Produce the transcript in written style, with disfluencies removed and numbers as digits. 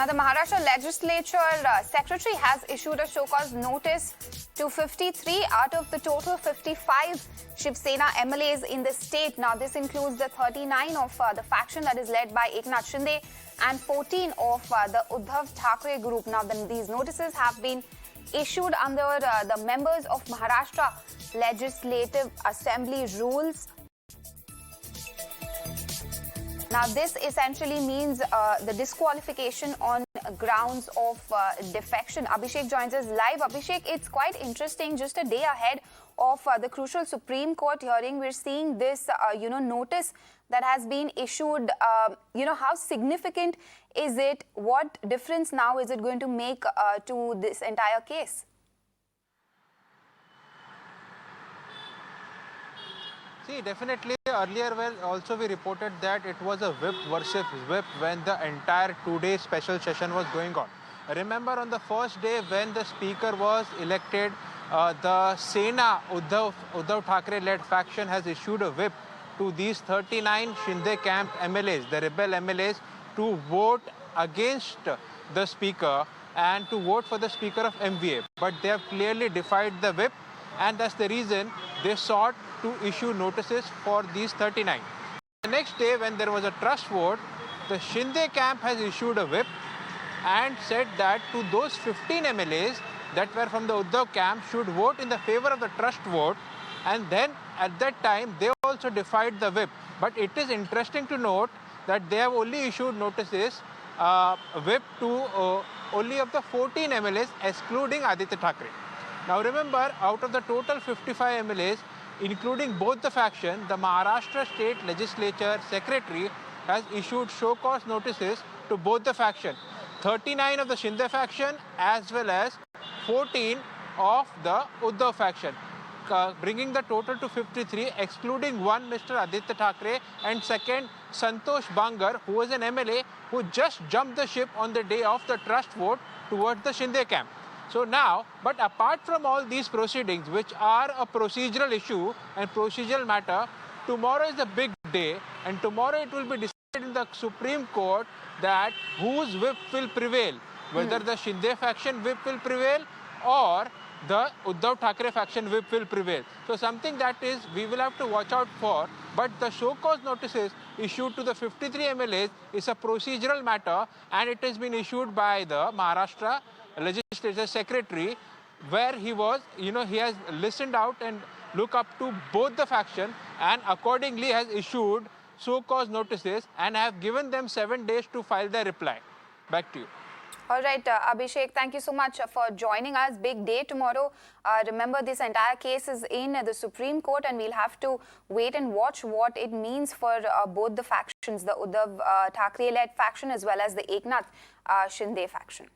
Now, the Maharashtra Legislature Secretary has issued a show-cause notice to 53 out of the total 55 Shiv Sena MLAs in the state. Now, this includes the 39 of the faction that is led by Eknath Shinde and 14 of the Uddhav Thackeray group. Now, these notices have been issued under the members of Maharashtra Legislative Assembly rules. Now, this essentially means the disqualification on grounds of defection. Abhishek joins us live. Abhishek, it's quite interesting. Just a day ahead of the crucial Supreme Court hearing, we're seeing this, notice that has been issued. How significant is it? What difference now is it going to make to this entire case? See, definitely earlier we reported that it was a whip versus whip when the entire two-day special session was going on. Remember, on the first day when the speaker was elected, the Sena Uddhav Thackeray-led faction has issued a whip to these 39 Shinde camp MLAs, the rebel MLAs, to vote against the speaker and to vote for the speaker of MVA. But they have clearly defied the whip, and that's the reason they sought to issue notices for these 39. The next day, when there was a trust vote, the Shinde camp has issued a whip and said that to those 15 MLAs that were from the Uddhav camp should vote in the favor of the trust vote, and then at that time they also defied the whip. But it is interesting to note that they have only issued notices, whip to only of the 14 MLAs excluding Aaditya Thackeray. Now remember, out of the total 55 MLAs, including both the faction, the Maharashtra State Legislature Secretary has issued show-cause notices to both the faction. 39 of the Shinde faction as well as 14 of the Uddhav faction, bringing the total to 53, excluding one Mr. Aaditya Thackeray and second Santosh Bangar, who was an MLA who just jumped the ship on the day of the trust vote towards the Shinde camp. So now, but apart from all these proceedings, which are a procedural issue and procedural matter, tomorrow is a big day, and tomorrow it will be decided in the Supreme Court that whose whip will prevail, whether the Shinde faction whip will prevail or the Uddhav Thackeray faction whip will prevail. So something that is we will have to watch out for. But the show-cause notices issued to the 53 MLAs is a procedural matter, and it has been issued by the Maharashtra Legislature Secretary, where he was, he has listened out and looked up to both the faction and accordingly has issued show-cause notices and have given them 7 days to file their reply. Back to you. All right, Abhishek, thank you so much for joining us. Big day tomorrow. Remember, this entire case is in the Supreme Court, and we'll have to wait and watch what it means for both the factions, the Uddhav Thackeray-led faction as well as the Eknath Shinde faction.